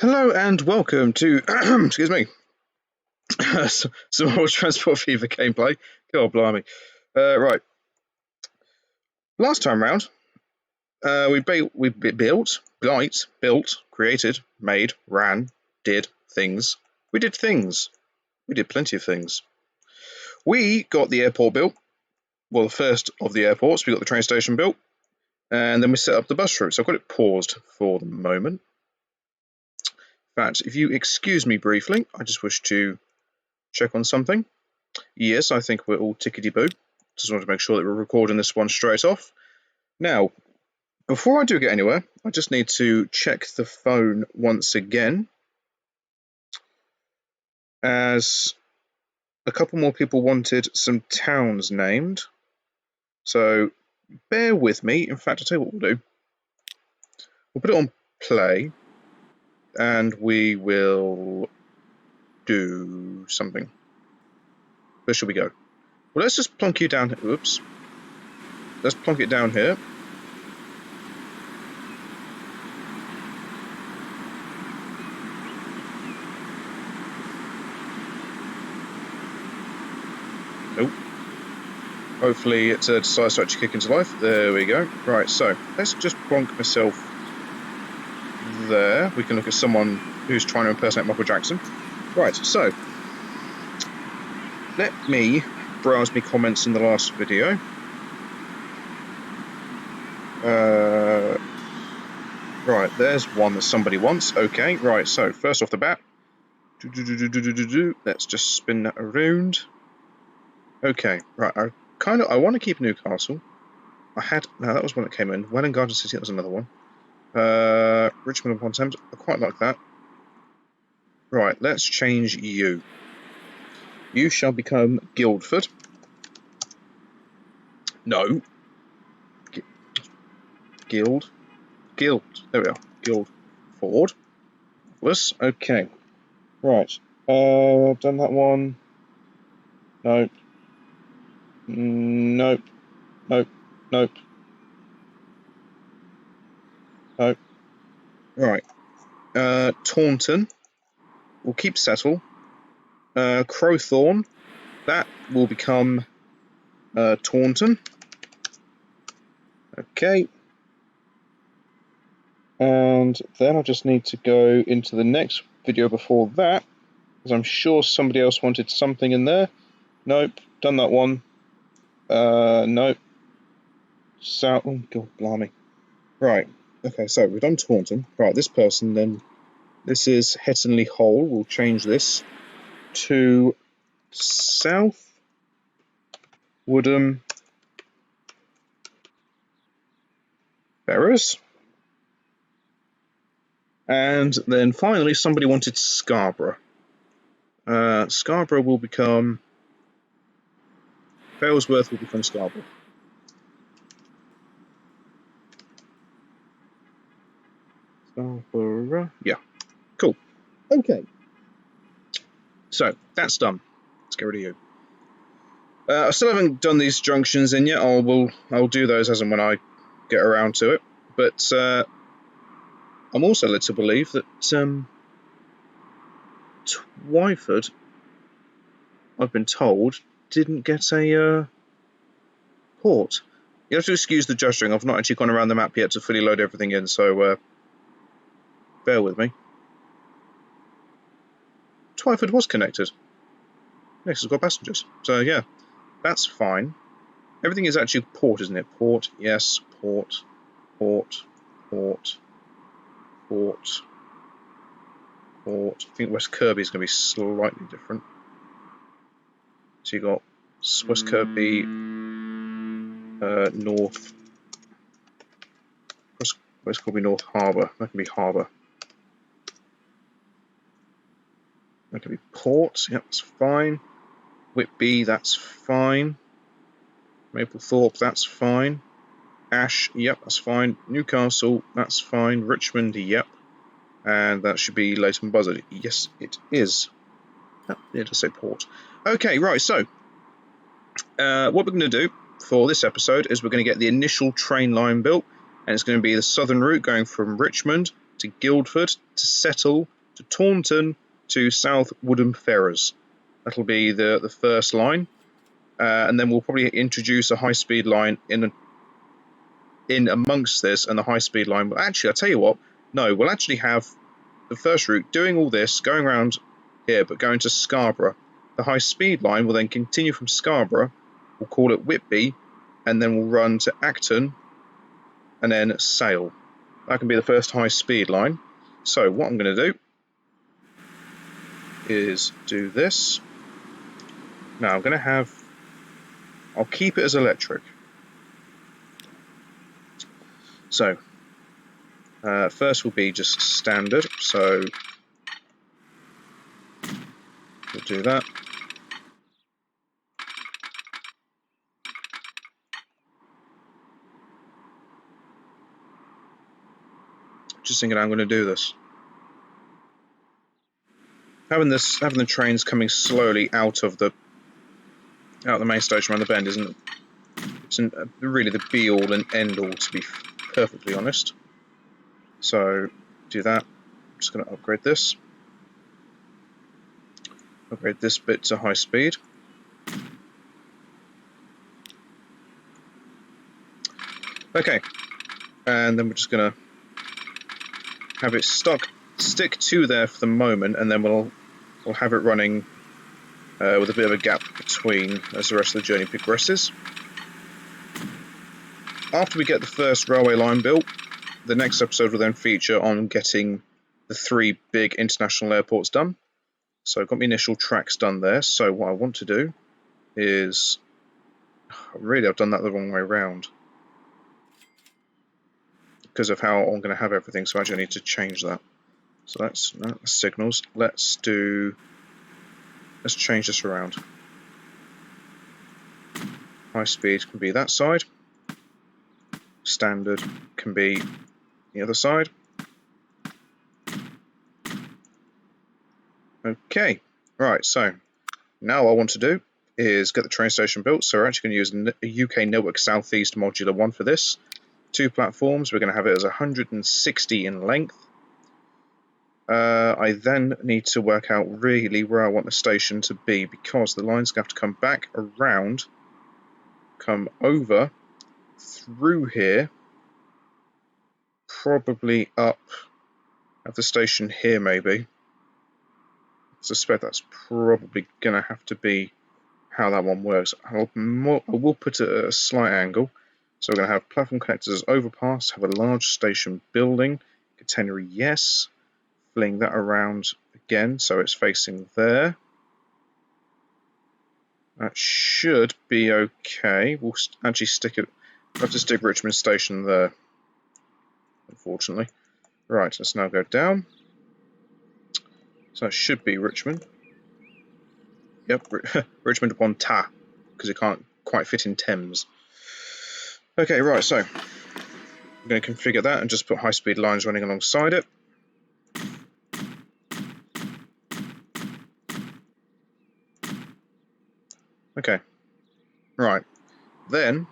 Hello and welcome to, excuse me, some more Transport Fever gameplay. God blimey. Right. Last time round, we built, created, made, ran, did things. We did things. We did plenty of things. We got the airport built. Well, the first of the airports. We got the train station built. And then we set up the bus route. So I've got it paused for the moment. In fact, if you excuse me briefly, I just wish to check on something. Yes, I think we're all tickety-boo. Just want to make sure that we're recording this one straight off. Now, before I do get anywhere, I just need to check the phone once again, as a couple more people wanted some towns named. So bear with me. In fact, I'll tell you what we'll do. We'll put it on play, and we will do something. Where shall we go? Well, let's just plonk you down here. Oops. Let's plonk it down here. Nope. Hopefully it decides to actually kick into life. There we go. Right, so let's just plonk myself there. We can look at someone who's trying to impersonate Michael Jackson. Right, so let me browse me comments in the last video. Right, there's one that somebody wants. Okay, right, so first off the bat, let's just spin that around. Okay, right, I want to keep Newcastle. No, that was one that came in. Welling Garden City, that was another one. Richmond upon Thames, I quite like that. Right, let's change you. You shall become Guildford. No. Guild. There we are. Guildford. Marvellous. Okay. Right. Done that one. Nope. Nope. Nope. Nope. Nope. Right. Taunton. We'll keep Settle. Crowthorne. That will become Taunton. Okay. And then I just need to go into the next video before that, because I'm sure somebody else wanted something in there. Nope, done that one. Nope. South. Oh, God, blimey. Right. Okay, so we've done Taunton. Right, this person then. This is Hettonley Hole. We'll change this to South Woodham Ferrers. And then finally, somebody wanted Scarborough. Scarborough will become. Failsworth will become Scarborough. Scarborough. Yeah. Cool. Okay. So that's done. Let's get rid of you. I still haven't done these junctions in yet. I'll do those as and when I get around to it. But I'm also led to believe that Twyford, I've been told, didn't get a port. You have to excuse the gesturing. I've not actually gone around the map yet to fully load everything in, so bear with me. Twyford was connected. Next, it's got passengers. So yeah, that's fine. Everything is actually port, isn't it? Port, yes, port, port, port, port, port. I think West Kirby is going to be slightly different. So you got West Kirby, North, West Kirby North Harbour. That can be Harbour. That can be Port. Yep, that's fine. Whitby, that's fine. Maplethorpe, that's fine. Ash, yep, that's fine. Newcastle, that's fine. Richmond, yep. And that should be Leighton Buzzard. Yes, it is. Oh, yeah, just say Port. Okay, right, so what we're going to do for this episode is we're going to get the initial train line built, and it's going to be the southern route going from Richmond to Guildford, to Settle, to Taunton, to South Woodham Ferrers. That'll be the first line. And then we'll probably introduce a high-speed line in amongst this, and the high-speed line will actually, I'll tell you what, no, we'll actually have the first route doing all this, going around here, but going to Scarborough. The high-speed line will then continue from Scarborough, we'll call it Whitby, and then we'll run to Acton, and then Sale. That can be the first high-speed line. So what I'm going to do is do this. Now I'm going to have, I'll keep it as electric. So first will be just standard, so we'll do that. Just thinking I'm going to do this. Having the trains coming slowly out of the main station around the bend isn't really the be all and end all, to be perfectly honest. So do that. I'm just going to upgrade this. Upgrade this bit to high speed. Okay, and then we're just going to have it stick to there for the moment, and then we'll have it running with a bit of a gap between as the rest of the journey progresses. After we get the first railway line built, the next episode will then feature on getting the 3 big international airports done. So I've got my initial tracks done there. So what I want to do is, really I've done that the wrong way around because of how I'm going to have everything, so I actually need to change that. So that's signals. Let's change this around. High speed can be that side. Standard can be the other side. Okay, right, so now what I want to do is get the train station built. So we're actually going to use a UK Network Southeast Modular 1 for this. 2 platforms, we're going to have it as 160 in length. I then need to work out really where I want the station to be, because the line's going to have to come back around, come over, through here, probably up at the station here maybe. I suspect that's probably going to have to be how that one works. I will put it at a slight angle. So we're going to have platform connectors as overpass, have a large station building, catenary yes, fling that around again so it's facing there. That should be okay. We'll actually have to stick Richmond Station there, unfortunately. Right, let's now go down. So that should be Richmond. Yep, Richmond upon Ta, because it can't quite fit in Thames. Okay, right, so I'm going to configure that and just put high-speed lines running alongside it. Okay, right, then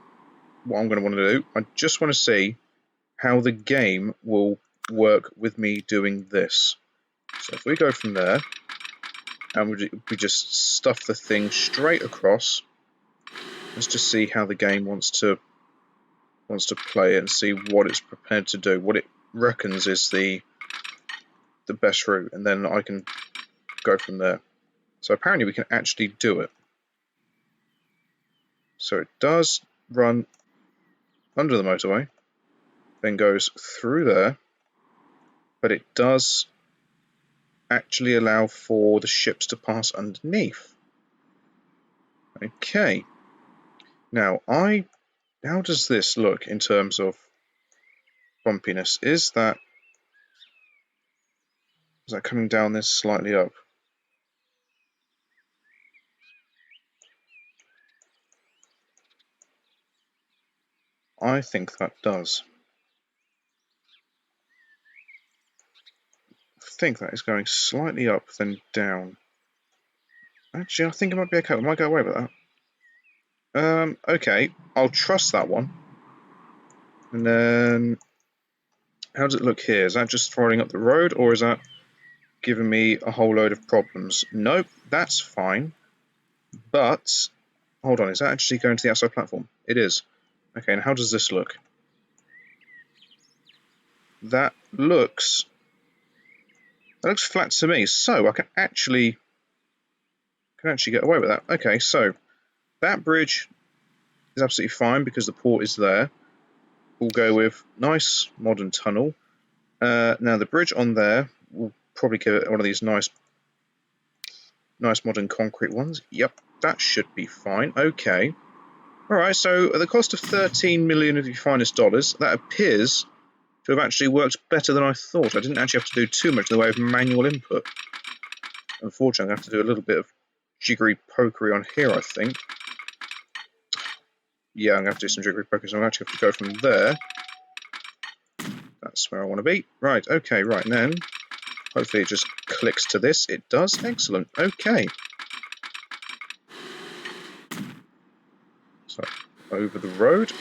what I'm going to want to do, I just want to see how the game will work with me doing this. So if we go from there, and we just stuff the thing straight across, let's just see how the game wants to play it and see what it's prepared to do, what it reckons is the best route, and then I can go from there. So apparently we can actually do it. So it does run under the motorway, then goes through there, but it does actually allow for the ships to pass underneath. Okay. Now, how does this look in terms of bumpiness? Is that coming down this slightly up? I think that does. I think that is going slightly up, then down. Actually, I think it might be okay. I might go away with that. Okay, I'll trust that one. And then How does it look here? Is that just throwing up the road, or is that giving me a whole load of problems? Nope, that's fine. But, hold on, is that actually going to the outside platform? It is. Okay, and how does this look? That looks flat to me, so I can actually get away with that. Okay, so that bridge is absolutely fine because the port is there. We'll go with nice modern tunnel. Now the bridge on there, we'll probably give it one of these nice modern concrete ones. Yep, that should be fine. Okay. Alright, so at the cost of 13 million of your finest dollars, that appears to have actually worked better than I thought. I didn't actually have to do too much in the way of manual input. Unfortunately, I have to do a little bit of jiggery pokery on here, I think. Yeah, I'm going to have to do some jiggery pokery, so I'm actually have to go from there. That's where I want to be. Right, okay, right, and then hopefully it just clicks to this. It does. Excellent. Okay. So, over the road.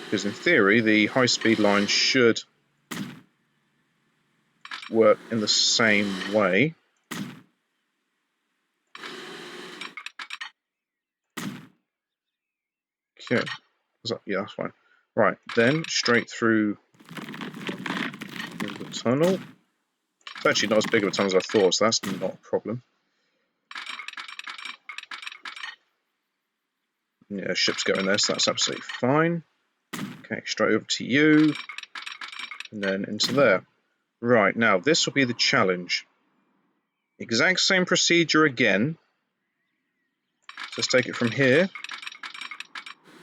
Because in theory, the high-speed line should work in the same way. Okay. Yeah, that's fine. Right, then straight through the tunnel. It's actually not as big of a tunnel as I thought, so that's not a problem. Yeah, ship's going there, so that's absolutely fine. Okay, straight over to you, and then into there. Right, now this will be the challenge. Exact same procedure again. Let's take it from here.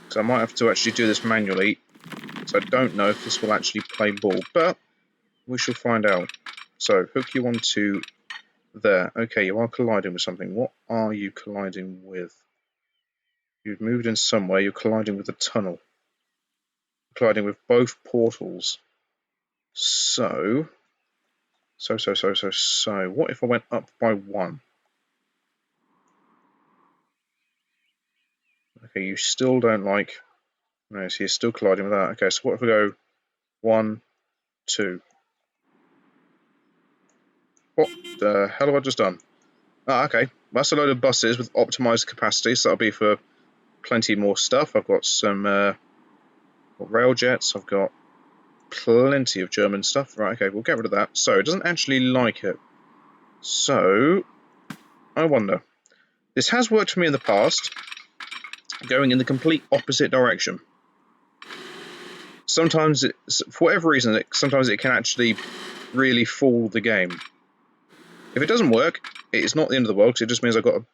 So I might have to actually do this manually. So I don't know if this will actually play ball, but we shall find out. So hook you onto there. Okay, you are colliding with something. What are you colliding with? You've moved in somewhere. You're colliding with the tunnel. You're colliding with both portals. So, what if I went up by one? Okay, you still don't like... No, so you're still colliding with that. Okay, so what if I go 1, 2? What the hell have I just done? Ah, okay. That's a load of buses with optimized capacity, so that'll be for plenty more stuff. I've got some rail jets. I've got plenty of German stuff. Right, okay, we'll get rid of that. So, it doesn't actually like it. So, I wonder. This has worked for me in the past, going in the complete opposite direction. Sometimes, for whatever reason, sometimes it can actually really fool the game. If it doesn't work, it's not the end of the world, because it just means I've got to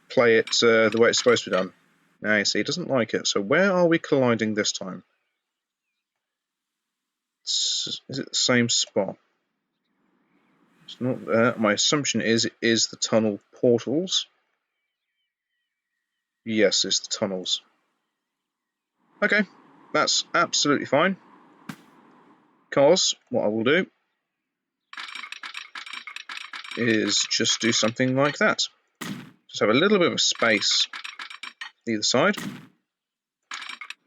play it the way it's supposed to be done. Now, you see, it doesn't like it. So where are we colliding this time? Is it the same spot? It's not there. My assumption is it is the tunnel portals. Yes, it's the tunnels. Okay, that's absolutely fine. Because what I will do is just do something like that. Just have a little bit of space either side.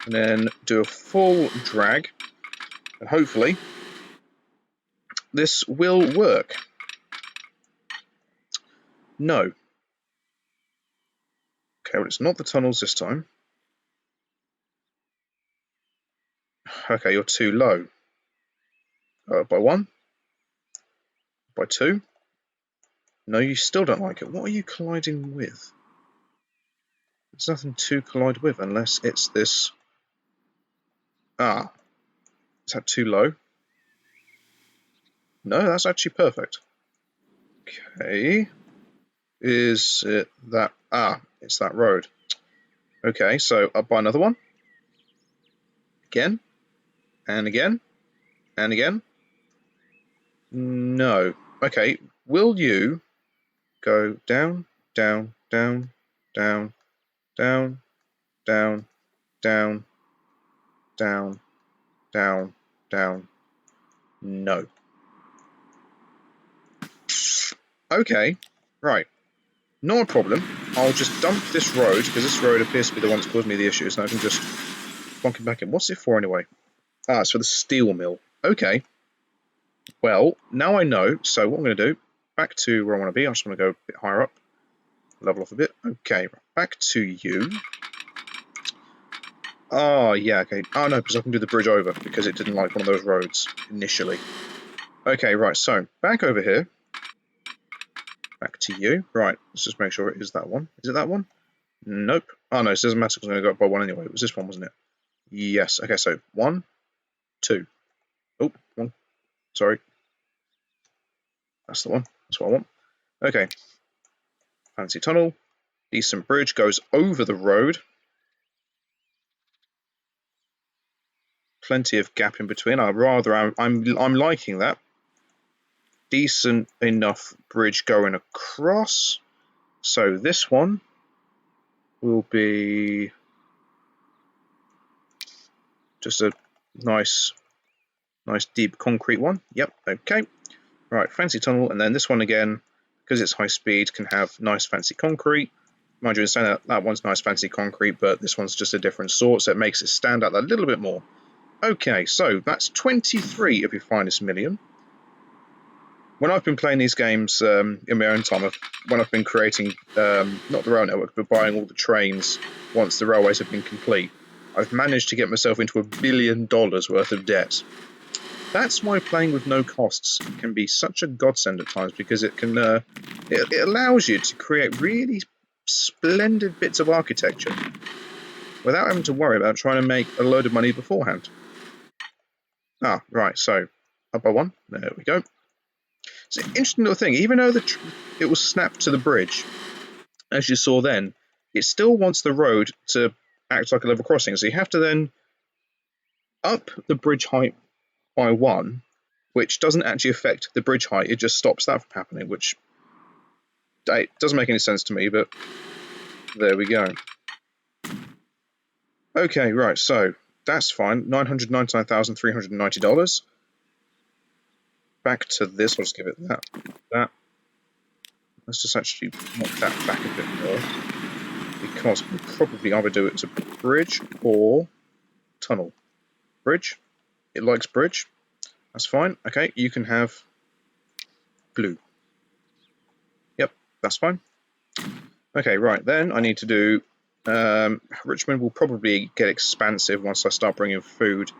And then do a full drag. And hopefully this will work. No. Okay, well, it's not the tunnels this time. Okay, you're too low. By 1. By 2. No, you still don't like it. What are you colliding with? There's nothing to collide with unless it's this... Ah. Is that too low? No, that's actually perfect. Okay. Is it that... Ah, it's that road. Okay, so up by another one. Again. And again. And again. No. Okay, will you go down, down, down, down, down, down, down, down, down, down? No. Okay, right. Not a problem. I'll just dump this road, because this road appears to be the one that's causing me the issues, and I can just plonk it back in. What's it for anyway? Ah, it's for the steel mill. Okay. Well, now I know. So what I'm going to do, back to where I want to be. I just want to go a bit higher up, level off a bit. Okay, back to you. Oh, yeah, okay. Oh, no, because I can do the bridge over because it didn't like one of those roads initially. Okay, right, so back over here. Back to you. Right, let's just make sure it is that one. Is it that one? Nope. Oh, no, it doesn't matter because I'm going to go up by one anyway. It was this one, wasn't it? Yes. Okay, so 1, 2. Oh, 1. Sorry. That's the one. That's what I want. Okay. Fancy tunnel. Decent bridge. Goes over the road. Plenty of gap in between. I'm liking that. Decent enough bridge going across. So this one will be just a nice deep concrete one. Yep, okay. Right, fancy tunnel, and then this one again, because it's high speed, can have nice fancy concrete. Mind you, in saying that one's nice fancy concrete, but this one's just a different sort, so it makes it stand out a little bit more. Okay, so that's 23 of your finest million. When I've been playing these games in my own time, when I've been creating, not the rail network, but buying all the trains once the railways have been complete, I've managed to get myself into $1 billion worth of debt. That's why playing with no costs can be such a godsend at times, because it can it allows you to create really splendid bits of architecture without having to worry about trying to make a load of money beforehand. Ah, right, so up by one. There we go. It's an interesting little thing. Even though it was snapped to the bridge, as you saw then, it still wants the road to act like a level crossing. So you have to then up the bridge height by 1, which doesn't actually affect the bridge height. It just stops that from happening, which doesn't make any sense to me, but there we go. Okay, right, so that's fine. $999,390. Back to this. I'll just give it that. Let's just actually knock that back a bit more, because we'll probably either do it as a bridge or tunnel. Bridge. It likes bridge. That's fine. Okay, you can have blue. Yep, that's fine. Okay, right, then I need to do... Richmond will probably get expansive once I start bringing food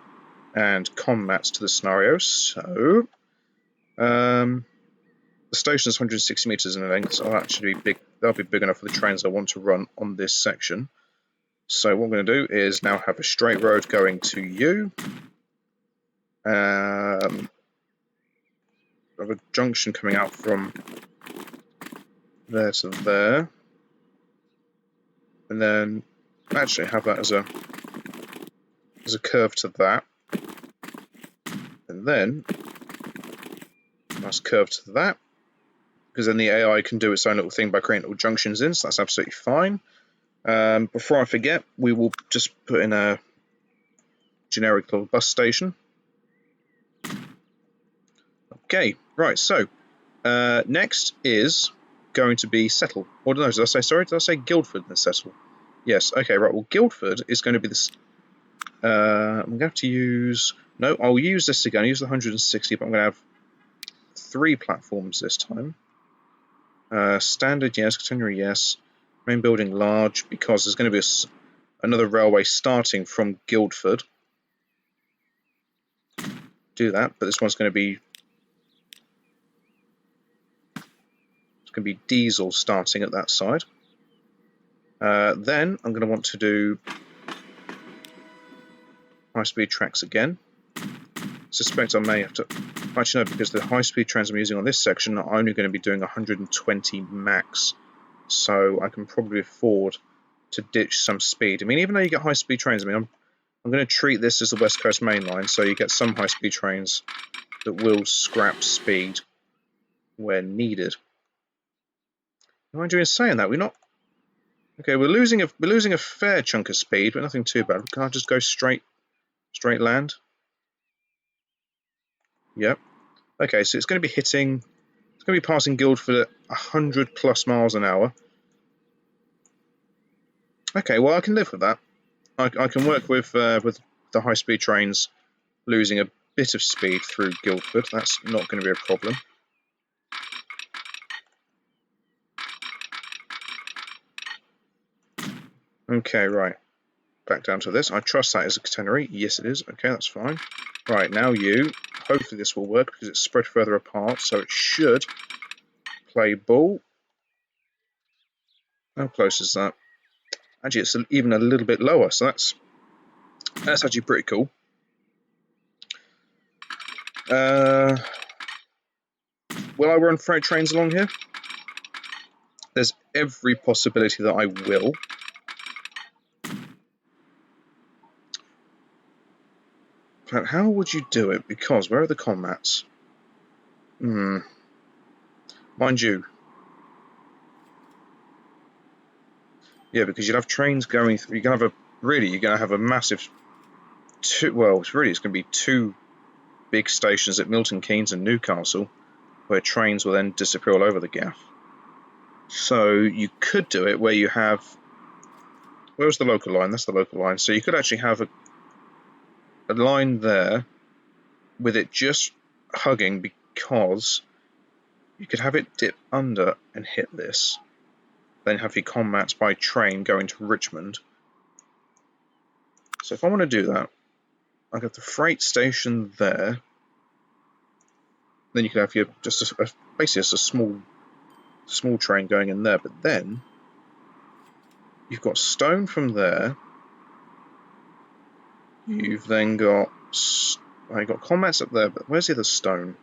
and combats to the scenario. So... the station is 160 meters in length, so that'll actually be big. That'll be big enough for the trains I want to run on this section. So what I'm going to do is now have a straight road going to you. I have a junction coming out from there to there, and then actually have that as a curve to that, and then nice curve to that, because then the AI can do its own little thing by creating little junctions in, so that's absolutely fine. Before I forget, we will just put in a generic little bus station. Okay, right, so next is going to be Settle. Or no, did I say Guildford and Settle? Yes, okay, right, well, Guildford is going to be this... I'm going to have to use... No, I'll use this again. I'll use the 160, but I'm going to have 3 platforms this time. Standard, yes. Catenary, yes. Main building, large, because there's going to be another railway starting from Guildford. Do that, but this one's going to be... It's going to be diesel starting at that side. Then I'm going to want to do high-speed tracks again. Suspect I may have to... Actually, no, because the high-speed trains I'm using on this section are only going to be doing 120 max. So I can probably afford to ditch some speed. I mean, even though you get high-speed trains, I mean, I'm going to treat this as the West Coast Mainline, so you get some high-speed trains that will scrap speed where needed. Mind you, in saying that, we're not... Okay, we're losing a fair chunk of speed, but nothing too bad. Can I just go straight land? Yep. Okay, so it's going to be hitting... It's going to be passing Guildford at 100 plus miles an hour. Okay, well, I can live with that. I can work with the high-speed trains losing a bit of speed through Guildford. That's not going to be a problem. Okay, right. Back down to this. I trust that is a catenary. Yes, it is. Okay, that's fine. Right, now you. Hopefully this will work because it's spread further apart, so it should play ball. How close is that? Actually, it's even a little bit lower, so that's actually pretty cool. Will I run freight trains along here? There's every possibility that I will. But how would you do it? Because where are the combats? Mind you. Yeah, because you'd have trains going through. You're going to have a massive. It's going to be two big stations at Milton Keynes and Newcastle, where trains will then disappear all over the gaff. So you could do it where you have. Where's the local line? That's the local line. So you could actually have a line there with it just hugging, because you could have it dip under and hit this. Then have your combats by train going to Richmond. So if I want to do that, I have the freight station there. Then you could have your basically just a small train going in there. But then you've got stone from there. You've then got combats up there. But where's the other stone?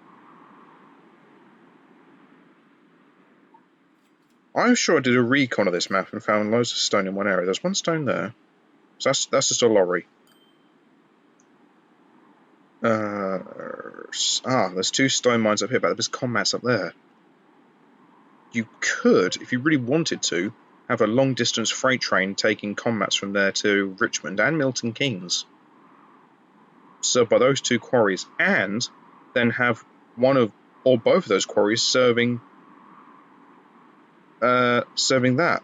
I'm sure I did a recon of this map and found loads of stone in one area. There's one stone there. So that's just a lorry. There's two stone mines up here, but there's combats up there. You could, if you really wanted to, have a long-distance freight train taking combats from there to Richmond and Milton Keynes, served by those two quarries, and then have one of or both of those quarries serving that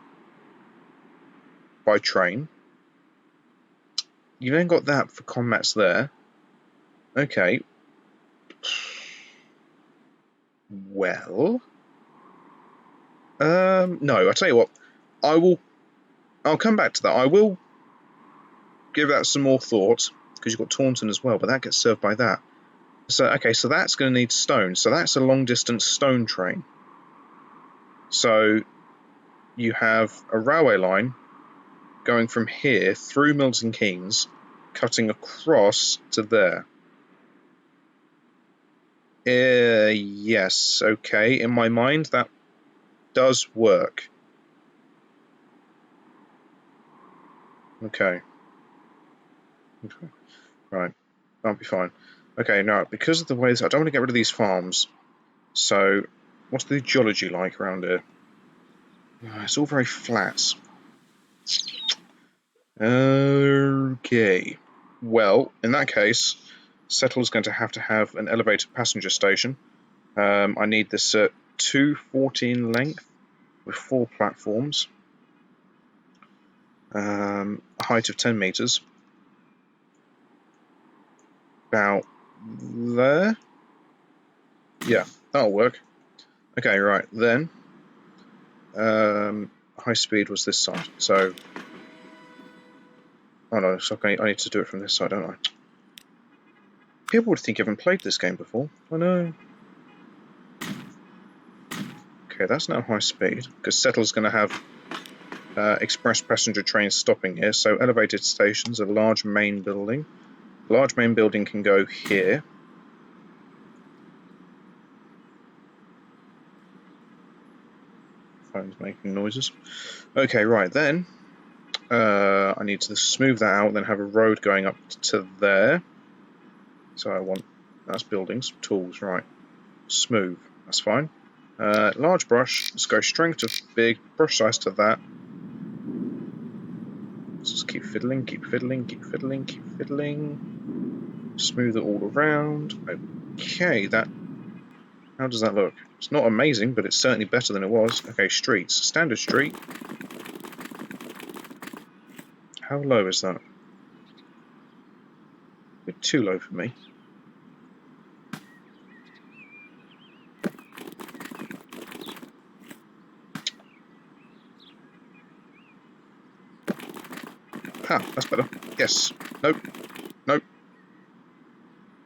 by train. You then got that for combats there. Okay. Well, no. I tell you what, I'll come back to that. I will give that some more thought, because you've got Taunton as well, but that gets served by that. So okay, so that's going to need stone. So that's a long distance stone train. So you have a railway line going from here through Milton Keynes, cutting across to there. Yes, okay. In my mind, that does work. Okay. Right. That'll be fine. Okay, now, because of the way I don't want to get rid of these farms. So, what's the geology like around here? It's all very flat. Okay. Well, in that case, Settle's going to have an elevated passenger station. I need this at 214 length with 4 platforms. A height of 10 meters. About there. Yeah, that'll work. Okay, right, then. High speed was this side, so. Oh no, so I need to do it from this side, don't I? People would think I haven't played this game before. I know. Okay, that's now high speed, because Settle's going to have express passenger trains stopping here. So elevated stations, a large main building. The large main building can go here. Phone's making noises. Okay, right, then I need to smooth that out, then have a road going up to there. So that's buildings, tools, right. Smooth, that's fine. Large brush, let's go strength to big, brush size to that. Let's just keep fiddling, keep fiddling, keep fiddling, keep fiddling. Smooth it all around. Okay, how does that look? It's not amazing, but it's certainly better than it was. Okay, streets. Standard street. How low is that? A bit too low for me. Ah, that's better. Yes. Nope. Nope.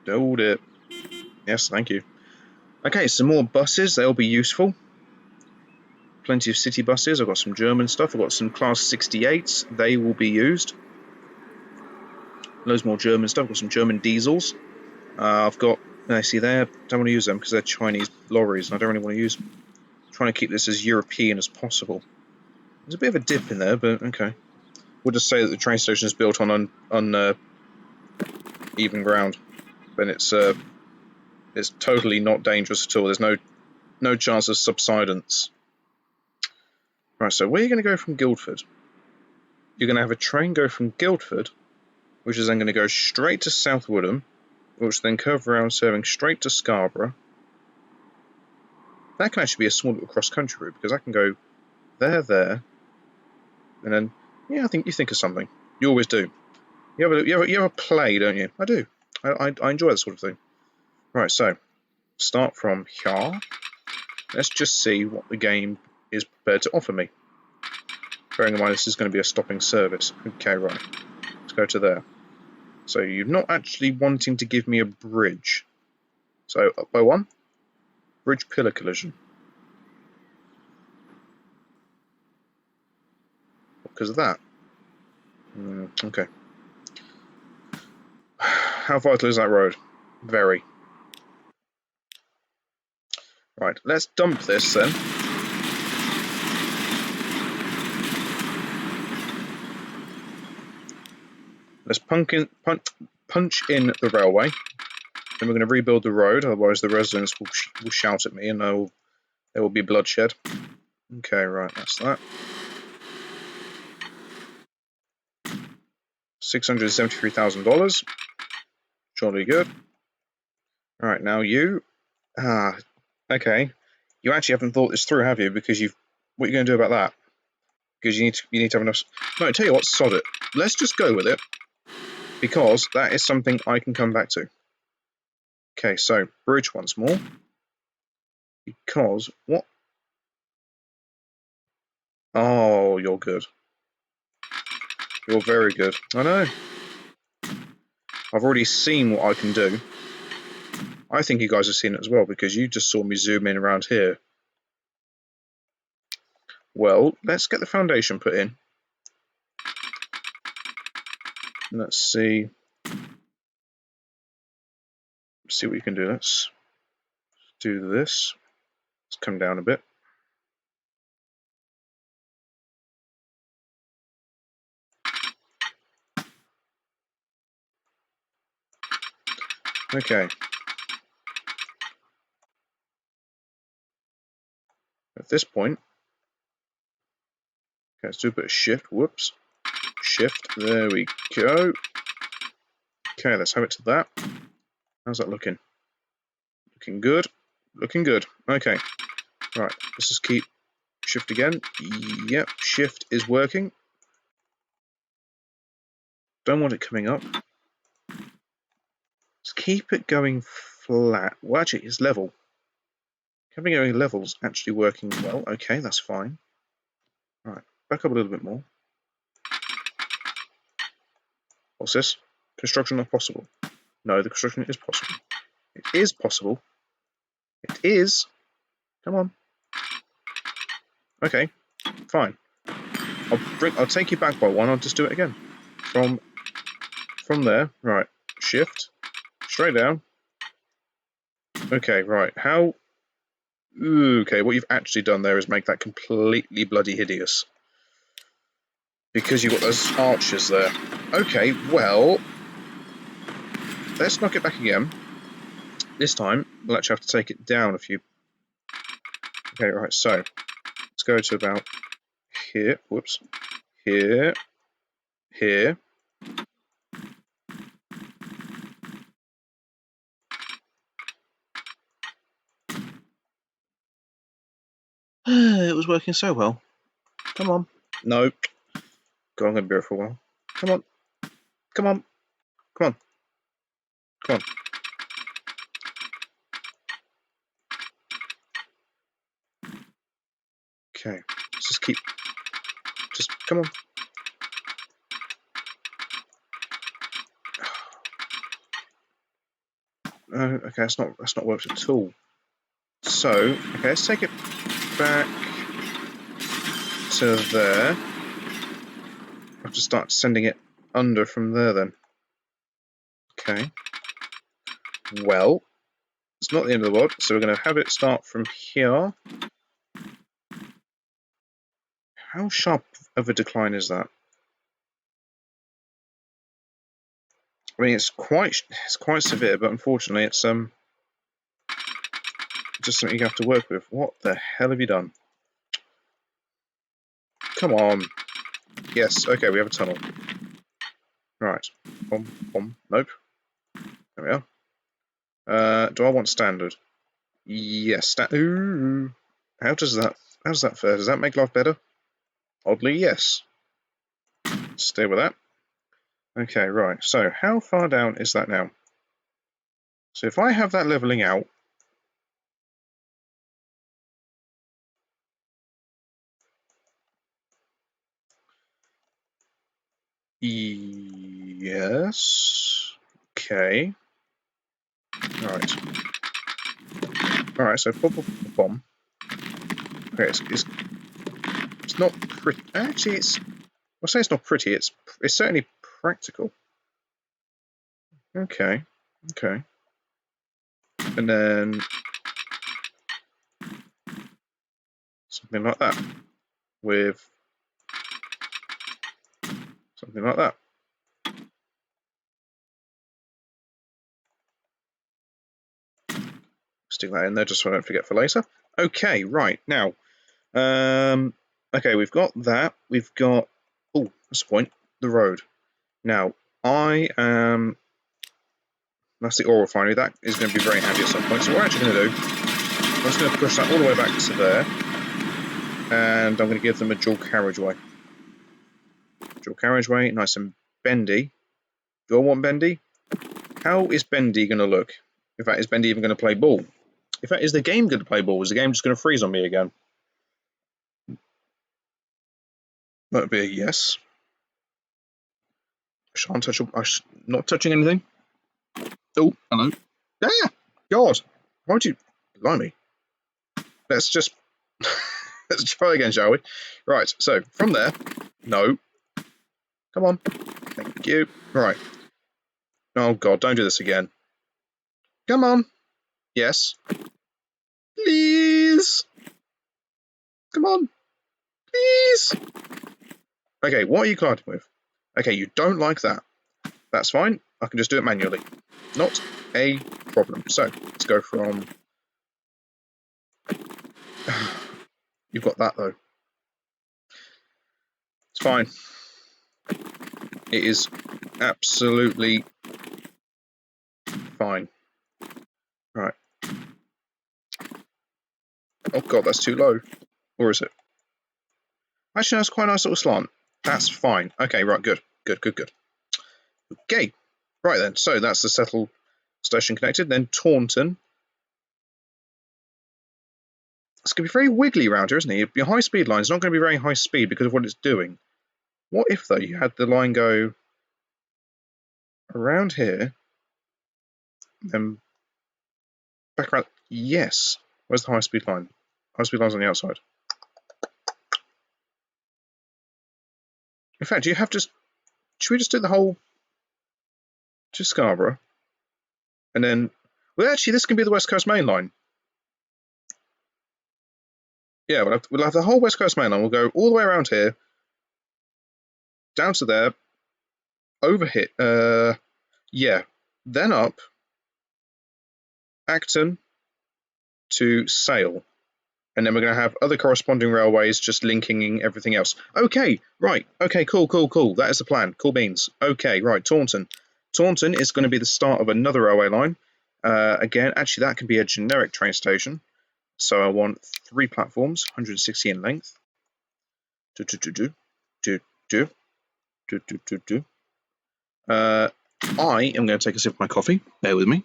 Hold it. Yes, thank you. Okay, some more buses. They'll be useful. Plenty of city buses. I've got some German stuff. I've got some Class 68s. They will be used. Loads more German stuff. I've got some German diesels. I've got... I see there. Don't want to use them because they're Chinese lorries, and I don't really want to use them. I'm trying to keep this as European as possible. There's a bit of a dip in there, but okay. We'll just say that the train station is built on even ground. Then it's totally not dangerous at all. There's no chance of subsidence. Right, so where are you going to go from Guildford? You're going to have a train go from Guildford, which is then going to go straight to South Woodham, which then curve around serving straight to Scarborough. That can actually be a small little cross-country route because I can go there, and then I think you think of something. You always do. You have a play, don't you? I do. I enjoy that sort of thing. Right, so start from here. Let's just see what the game is prepared to offer me. Bearing in mind this is going to be a stopping service. Okay, right. Let's go to there. So you're not actually wanting to give me a bridge. So up by one. Bridge pillar collision. Because of that. Okay. How vital is that road? Very. Right, let's dump this then. Let's punch in the railway. Then we're going to rebuild the road, otherwise the residents will shout at me and there will be bloodshed. Okay, right, that's that. $673,000. Surely good. Alright, now you. Okay. You actually haven't thought this through, have you? Because what are you going to do about that? Because you need to have enough. No, tell you what, sod it. Let's just go with it. Because that is something I can come back to. Okay, so bridge once more. Because what? Oh, you're good. You're very good. I know. I've already seen what I can do. I think you guys have seen it as well because you just saw me zoom in around here. Well, let's get the foundation put in. Let's see. See what you can do. Let's do this. Let's come down a bit. Okay. At this point, okay, let's do a bit of shift. Whoops. Shift. There we go. Okay, let's have it to that. How's that looking? Looking good. Looking good. Okay. Right. Let's just keep shift again. Yep. Shift is working. Don't want it coming up. Let's keep it going flat. Well, actually, it's level. Having it going level's actually working well. Okay, that's fine. Right. Back up a little bit more. What's this? Construction not possible. No, the construction is possible. It is possible. It is. Come on. Okay, fine. I'll take you back by one. I'll just do it again. From there. Right. Shift. Straight down. Okay, right. How? Okay, what you've actually done there is make that completely bloody hideous. Because you've got those arches there. Okay, well, let's knock it back again. This time, we'll actually have to take it down a few. Okay, right, so let's go to about here. Whoops. Here. Here. It was working so well. Come on. No. Go on, I'm going to be here for a while. Come on. Come on. Come on. Come on. Okay. Let's just keep... Just come on. Okay, that's not worked at all. So, okay, let's take it back to there. I have to start sending it under from there then. Okay. Well, it's not the end of the world, so we're going to have it start from here. How sharp of a decline is that? I mean, it's quite severe, but unfortunately, it's just something you have to work with. What the hell have you done? Come on. Yes. Okay, we have a tunnel. Right. Nope. There we are. Do I want standard? Yes. Ooh. How does that fare? Does that make life better? Oddly, yes. Stay with that. Okay, right. So, how far down is that now? So, if I have that leveling out, yes. Okay. Right. All right. So, bomb. Okay, it's not pretty. Actually, I'll say it's not pretty. It's certainly practical. Okay. Okay. And then something like that with something like that. Stick that in there just so I don't forget for later. Okay, right now. Okay, we've got that. We've got. Oh, that's the point. The road. Now, I am. That's the oil refinery. That is going to be very handy at some point. So what we're actually going to do, I'm just going to push that all the way back to there, and I'm going to give them a dual carriageway. Dual carriageway, nice and bendy. Do I want bendy? How is bendy going to look? In fact, is bendy even going to play ball? In fact, is the game going to play ball? Is the game just going to freeze on me again? That would be a yes. Shan't touch. Not touching anything. Oh, hello. Ah, God. Why would you lie me? Let's just let's try again, shall we? Right. So from there, no. Come on. Thank you. Right. Oh God, don't do this again. Come on. Yes. Please. Come on. Please. Okay, what are you colliding with? Okay, you don't like that. That's fine. I can just do it manually. Not a problem. So let's go from. You've got that though. It's fine. It is absolutely fine. Right. Oh God, that's too low. Or is it? Actually, that's quite a nice little slant. That's fine. Okay, right, good. Good. Okay. Right then, so that's the settle station connected. Then Taunton. It's going to be very wiggly around here, isn't it? Your high speed line is not going to be very high speed because of what it's doing. What if, though, you had the line go around here, then back around? Yes. Where's the high speed line? High speed line's on the outside. In fact, do you have just. Should we just do the whole to Scarborough? And then. Well, actually, this can be the West Coast Mainline. Yeah, we'll have the whole West Coast Mainline. We'll go all the way around here, down to there, over here. Yeah. Then up Acton to Sale. And then we're going to have other corresponding railways just linking everything else. Okay, right. Okay, cool. That is the plan. Cool beans. Okay, right. Taunton. Taunton is going to be the start of another railway line. Again, actually, that can be a generic train station. So I want 3 platforms, 160 in length. I am going to take a sip of my coffee. Bear with me.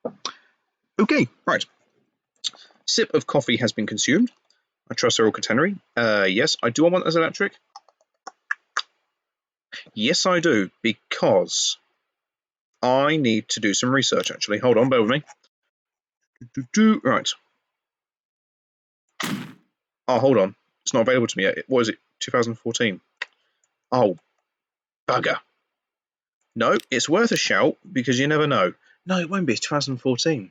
Lovely. Okay, right. Sip of coffee has been consumed. I trust they're all catenary. Yes, I do want as electric. Yes, I do, because I need to do some research, actually. Hold on, bear with me. Right. Oh, hold on. It's not available to me yet. What is it? 2014. Oh, bugger. No, it's worth a shout, because you never know. No, it won't be. It's 2014.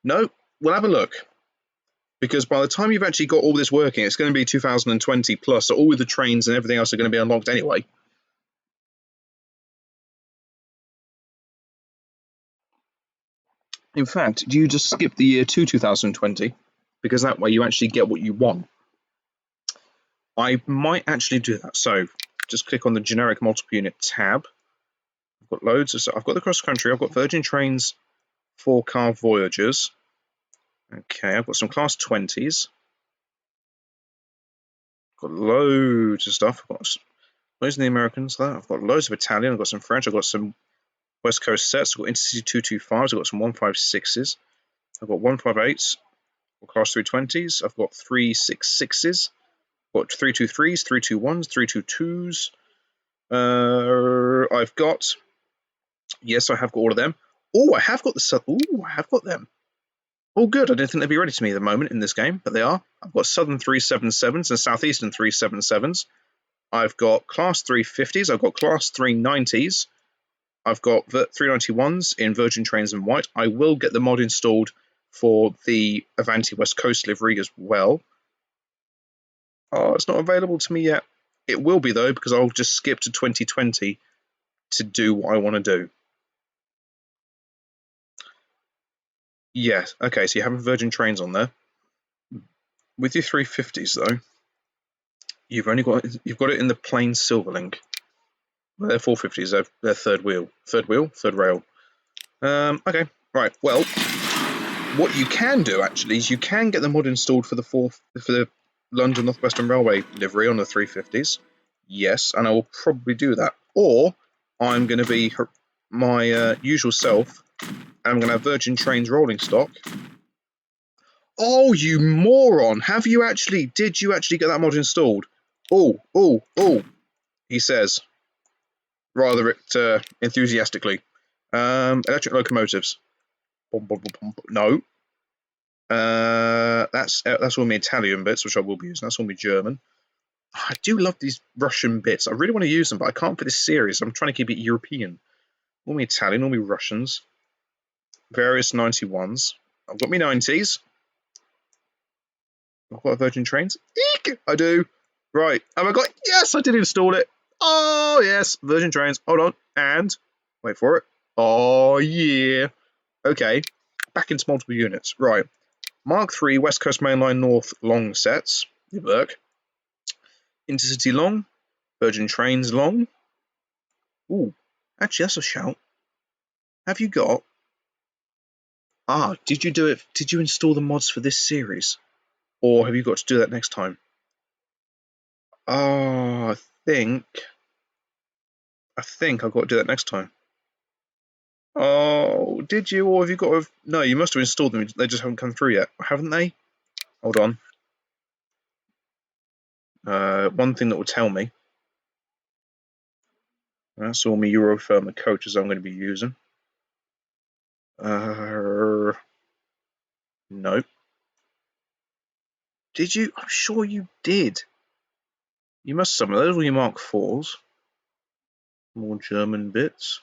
No, we'll have a look. Because by the time you've actually got all this working, it's going to be 2020 plus, so all of the trains and everything else are going to be unlocked anyway. In fact, do you just skip the year to 2020? Because that way you actually get what you want. I might actually do that. So just click on the generic multiple unit tab. I've got loads of stuff. I've got the cross country. I've got Virgin Trains 4-car Voyagers. Okay, I've got some class 20s. I've got loads of stuff. I've got loads of the Americans there. I've got loads of Italian. I've got some French. I've got some West Coast sets. I've got Intercity 225s. I've got some 156s. I've got 158s. I've got class 320s. I've got 366s. I've got 323s, 321s, 322s. I've got. Yes, I have got all of them. Oh, I have got the. Oh, I have got them. Oh, good. I didn't think they'd be ready to me at the moment in this game, but they are. I've got Southern 377s and Southeastern 377s. I've got Class 350s. I've got Class 390s. I've got 391s in Virgin Trains and White. I will get the mod installed for the Avanti West Coast livery as well. Oh, it's not available to me yet. It will be, though, because I'll just skip to 2020 to do what I want to do. Yes. Okay, so you have Virgin Trains on there. With your 350s, though, you've got it in the plain Silverlink. They're 450s. They're third wheel, third rail. Okay, right. Well, what you can do actually is you can get the mod installed for the London North Western Railway livery on the 350s. Yes, and I will probably do that. Or I'm going to be my usual self, and I'm going to have Virgin Trains rolling stock. Oh, you moron! Did you actually get that mod installed? Oh, he says, rather enthusiastically. Electric locomotives. No. That's all my Italian bits, which I will be using. That's all my German. I do love these Russian bits. I really want to use them, but I can't for this series. I'm trying to keep it European. All my Italian, all my Russians. Various 91s. I've got my 90s. I've got Virgin Trains. Eek! I do. Right. Have I got... Yes, I did install it. Oh, yes. Virgin Trains. Hold on. And... Wait for it. Oh, yeah. Okay. Back into multiple units. Right. Mark III West Coast Mainline North long sets. They work. Intercity long. Virgin Trains long. Ooh. Actually, that's a shout. Have you got... Ah, did you do it... Did you install the mods for this series? Or have you got to do that next time? Oh, I think I've got to do that next time. Oh, did you? Or have you got to... No, you must have installed them. They just haven't come through yet. Haven't they? Hold on. One thing that will tell me. That's all my Eurofirma coaches I'm going to be using. No. Did you? I'm sure you did. You must summon those all your Mark IVs. More German bits.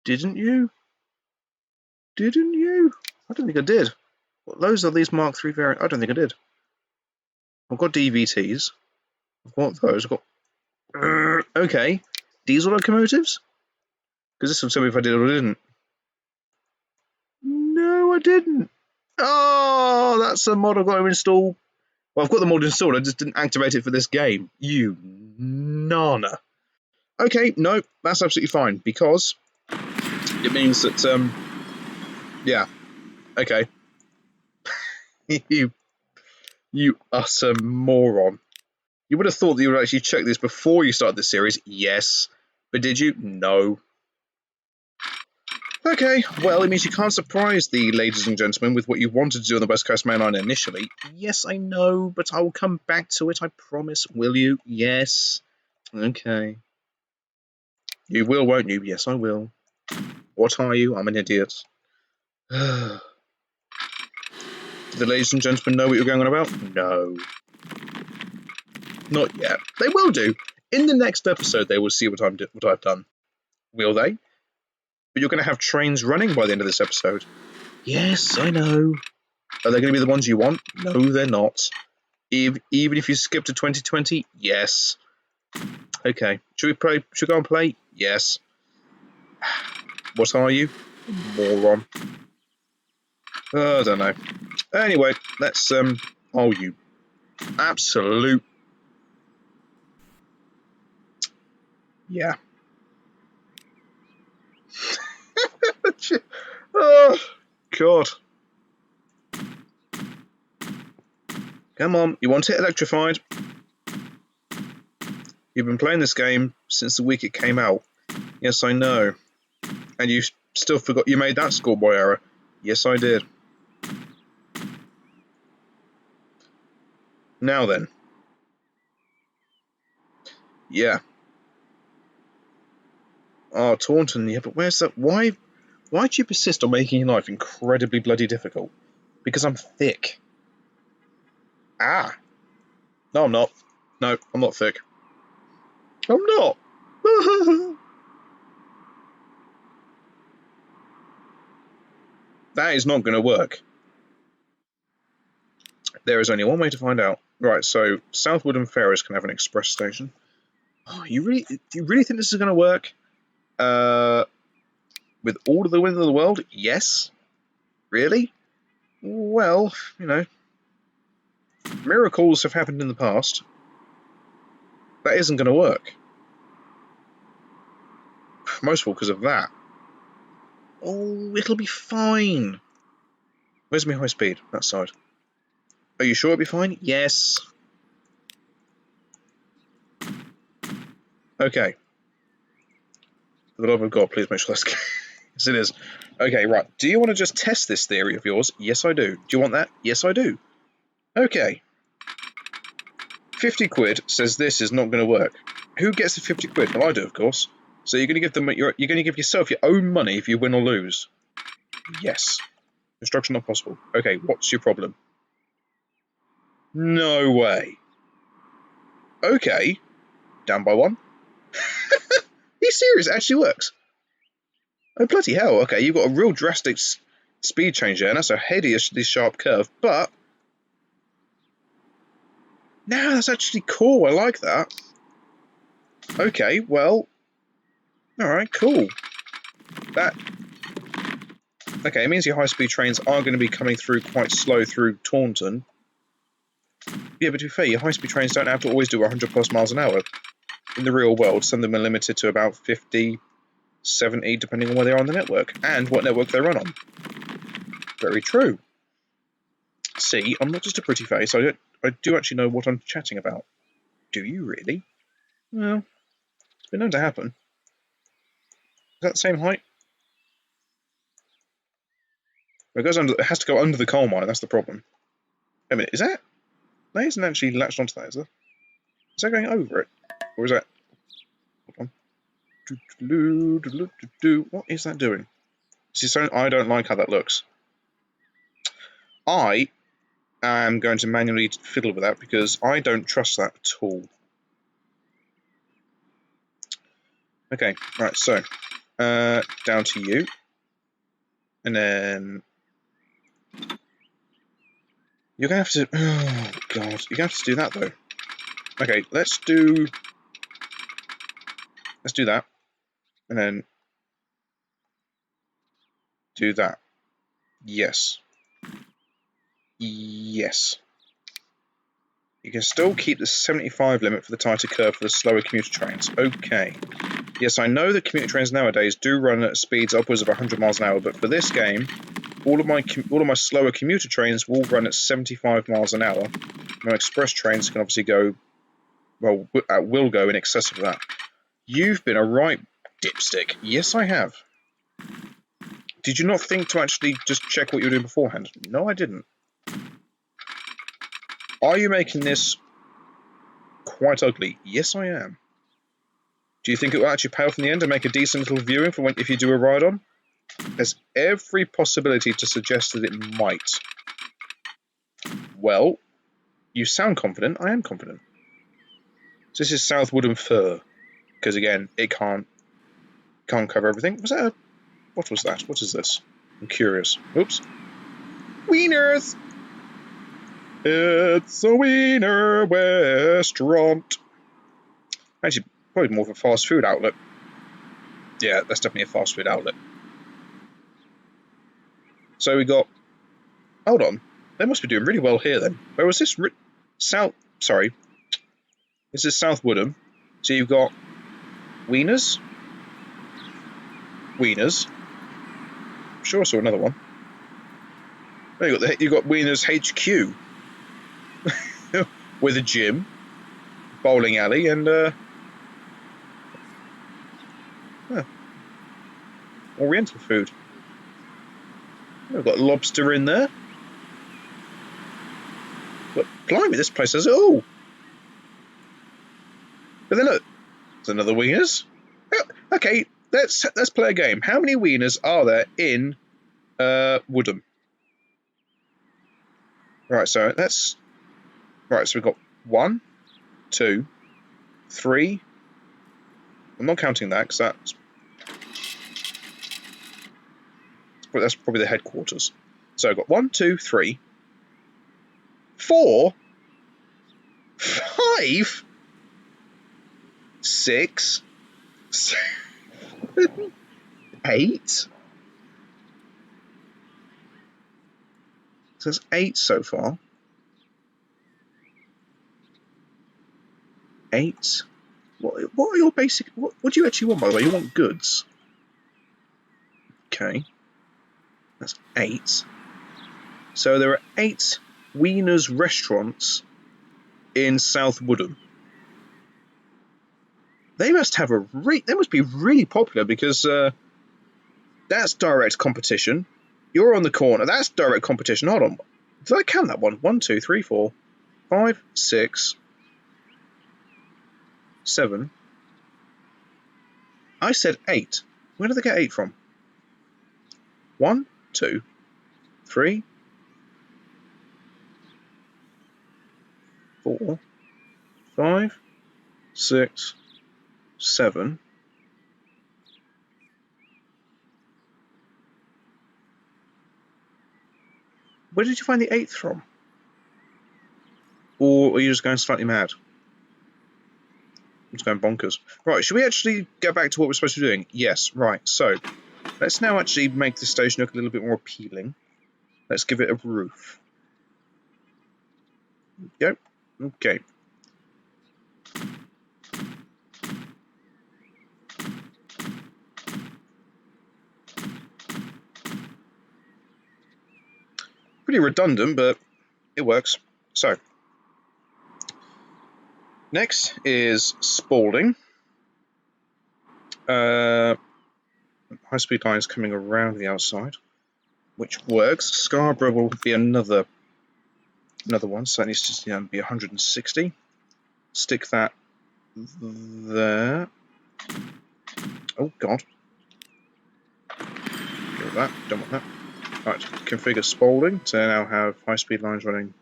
Didn't you? Didn't you? I don't think I did. What, those are these Mark III variants? I don't think I did. I've got DVTs. I've got those. I've got... Okay. Diesel locomotives? Because this will tell me if I did or didn't. No, I didn't. Oh, that's a mod I've got to install. Well, I've got the mod installed. I just didn't activate it for this game. You nana. Okay, no, that's absolutely fine because it means that yeah. Okay. you utter moron. You would have thought that you would actually check this before you started the series. Yes, but did you? No. Okay, well, it means you can't surprise the ladies and gentlemen with what you wanted to do on the West Coast Mainline initially. Yes, I know, but I will come back to it, I promise. Will you? Yes. Okay. You will, won't you? Yes, I will. What are you? I'm an idiot. Do the ladies and gentlemen know what you're going on about? No. Not yet. They will do. In the next episode, they will see what I've done. Will they? But you're going to have trains running by the end of this episode. Yes, I know. Are they going to be the ones you want? No, they're not. Even if you skip to 2020? Yes. Okay. Should we play? Should we go and play? Yes. What are you? Moron. I don't know. Anyway, let's oh, you absolute. Yeah. Oh, God. Come on, you want it electrified? You've been playing this game since the week it came out. Yes, I know. And you still forgot you made that schoolboy error. Yes, I did. Now then. Yeah. Oh, Taunton, yeah, but where's that? Why do you persist on making your life incredibly bloody difficult? Because I'm thick. Ah. No, I'm not. No, I'm not thick. I'm not. That is not going to work. There is only one way to find out. Right, so Southwood and Ferris can have an express station. Oh, do you really think this is going to work? With all of the wind in the world? Yes. Really? Well, miracles have happened in the past. That isn't going to work. Most of all because of that. Oh, it'll be fine. Where's my high speed? That side. Are you sure it'll be fine? Yes. Okay. For the love of God, please make sure that's good. Yes, it is. Okay, right. Do you want to just test this theory of yours? Yes, I do. Do you want that? Yes, I do. Okay. 50 quid says this is not going to work. Who gets the 50 quid? Well, I do, of course. So you're going to give them. You're going to give yourself your own money if you win or lose. Yes. Instruction not possible. Okay, what's your problem? No way. Okay. Down by one. Are you serious? It actually works. Oh, bloody hell. Okay, you've got a real drastic speed change there, and that's a hideously sharp curve, but no, that's actually cool. I like that. Okay, well, alright, cool. Okay, it means your high-speed trains are going to be coming through quite slow through Taunton. Yeah, but to be fair, your high-speed trains don't have to always do 100 plus miles an hour. In the real world, some of them are limited to about 50, 70, depending on where they are on the network, and what network they run on. Very true. See, I'm not just a pretty face, I do actually know what I'm chatting about. Do you really? Well, it's been known to happen. Is that the same height? It has to go under the coal mine, that's the problem. Wait a minute, is that? That isn't actually latched onto that, is it? Is that going over it? Or is that... Hold on. What is that doing? I don't like how that looks. I am going to manually fiddle with that because I don't trust that at all. Okay, right, so down to you. And then you're gonna have to. Oh God, you're gonna have to do that though. Okay, let's do that, and then do that. Yes. Yes. You can still keep the 75 limit for the tighter curve for the slower commuter trains. Okay. Yes, I know that commuter trains nowadays do run at speeds upwards of 100 miles an hour, but for this game, all of my slower commuter trains will run at 75 miles an hour. My express trains can obviously go, well, will go in excess of that. You've been a right dipstick. Yes, I have. Did you not think to actually just check what you were doing beforehand? No, I didn't. Are you making this quite ugly? Yes, I am. Do you think it will actually pay off in the end and make a decent little viewing for if you do a ride-on? There's every possibility to suggest that it might. Well, you sound confident. I am confident. So this is South Woodham Fir, because again, it can't cover everything. What was that? What is this? I'm curious. Oops. Wieners! It's a wiener restaurant. Actually, probably more of a fast food outlet. Yeah, that's definitely a fast food outlet. So we got... Hold on. They must be doing really well here then. Where was this? Sorry. This is South Woodham. So you've got Wieners. I'm sure I saw another one. Then you got Wieners HQ. With a gym, bowling alley, and Oriental food. We've got lobster in there. But blimey, this place has it all. But then look, there's another Wieners. Okay, let's play a game. How many Wieners are there in Woodham? Right, so we've got 1, 2, 3. I'm not counting that because that's probably the headquarters. So I've got 1, 2, 3, 4, 5, 6, 7, 8. So there's 8 so far. 8. What are your basic... What do you actually want, by the way? You want goods. Okay. That's 8. So there are 8 Wieners restaurants in South Woodham. They must be really popular because that's direct competition. You're on the corner. That's direct competition. Hold on. Did I count that one? 1, 2, 3, 4, 5, 6, 7. I said 8. Where did they get 8 from? 1, 2, 3, 4, 5, 6, 7. Where did you find the 8th from? Or are you just going slightly mad? I'm just going bonkers. Right, should we actually get back to what we're supposed to be doing? Yes, right. So, let's now actually make the station look a little bit more appealing. Let's give it a roof. Yep. Okay. Pretty redundant, but it works. So, next is Spalding. High-speed lines coming around the outside, which works. Scarborough will be another one, so that needs to be 160. Stick that there. Oh, God. Get rid of that. Don't want that. Right, configure Spalding to now have high-speed lines running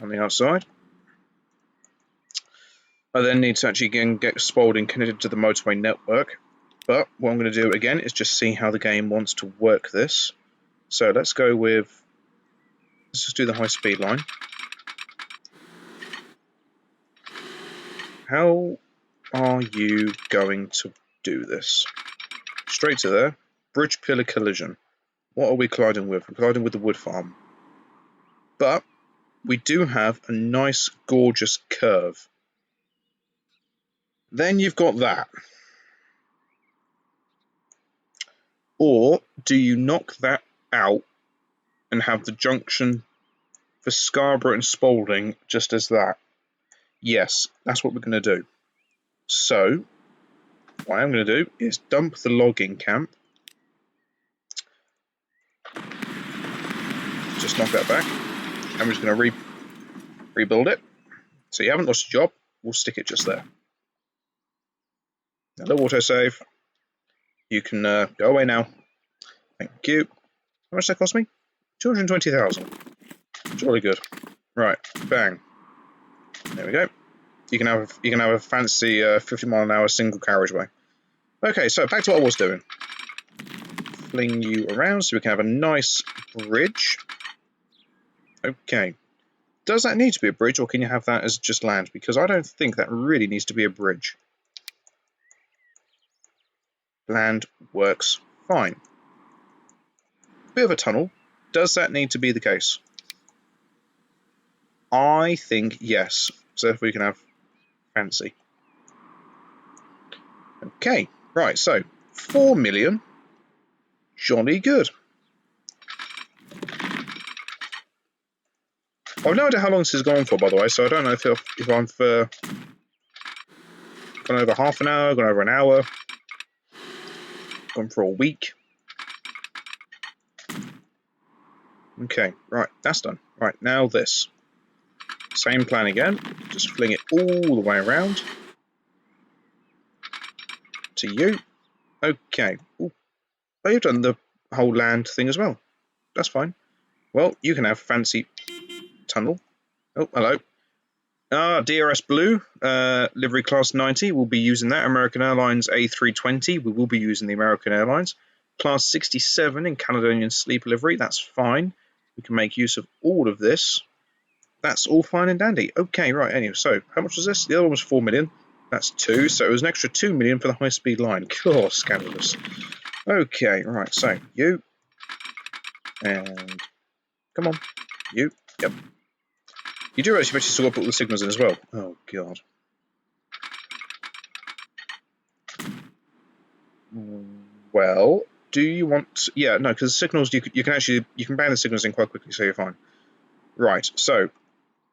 on the outside. I then need to actually again get Spalding connected to the motorway network. But what I'm going to do again is just see how the game wants to work this. So let's just do the high-speed line. How are you going to do this? Straight to there. Bridge pillar collision. What are we colliding with? We're colliding with the wood farm. But we do have a nice, gorgeous curve. Then you've got that. Or do you knock that out and have the junction for Scarborough and Spalding just as that? Yes, that's what we're going to do. So, what I'm going to do is dump the logging camp. Just knock that back. And we're just going to rebuild it. So you haven't lost your job. We'll stick it just there. Now, little autosave. You can go away now. Thank you. How much did that cost me? 220,000. Jolly good. Right, bang. There we go. You can have a fancy 50-mile-an-hour single carriageway. Okay, so back to what I was doing. Fling you around so we can have a nice bridge. Okay. Does that need to be a bridge, or can you have that as just land? Because I don't think that really needs to be a bridge. Land works fine. Bit of a tunnel. Does that need to be the case? I think yes. So if we can have fancy. Okay, right, so 4 million. Jolly good. I've no idea how long this has gone for, by the way, so I don't know if I've gone over half an hour, gone over an hour, gone for a week. Okay, right, that's done. Right, now this. Same plan again, just fling it all the way around to you. Okay. Ooh, oh, you've done the whole land thing as well. That's fine. Well, you can have fancy tunnel. Oh, hello. DRS Blue, livery class 90, we'll be using that. American Airlines A320, we will be using the American Airlines. Class 67 in Caledonian Sleep livery, that's fine. We can make use of all of this. That's all fine and dandy. Okay, right, anyway, so how much was this? The other one was 4 million. That's 2, so it was an extra 2 million for the high-speed line. Cool, scandalous. Okay, right, so you. And come on, you. Yep. You do actually still got to put all the signals in as well. Oh, God. Well, do you want... Yeah, no, because signals, you can ban the signals in quite quickly, so you're fine. Right, so,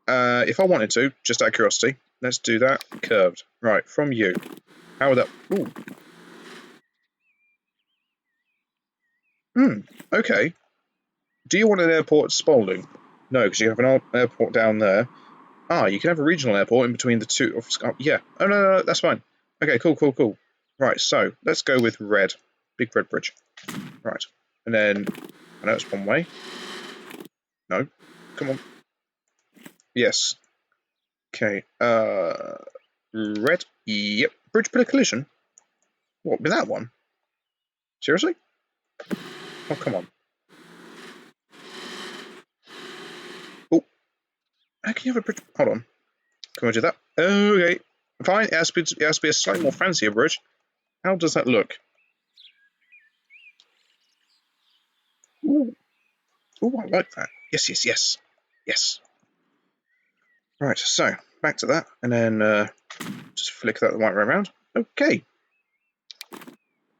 if I wanted to, just out of curiosity, let's do that. Curved. Right, from you. How would that... Ooh. Okay. Do you want an airport at Spalding? No, because you have an airport down there. You can have a regional airport in between the two. Yeah. Oh, no, that's fine. Okay, cool. Right, so let's go with red. Big red bridge. Right. And then, I know it's one way. No. Come on. Yes. Okay. Red. Yep. Bridge put a collision. What, with that one? Seriously? Oh, come on. Oh. How can you have a bridge? Hold on. Can we do that? Okay. Fine. It has to be a slightly more fancier bridge. How does that look? Ooh. Ooh, I like that. Yes. Right, so back to that, and then just flick that the right way around. Okay.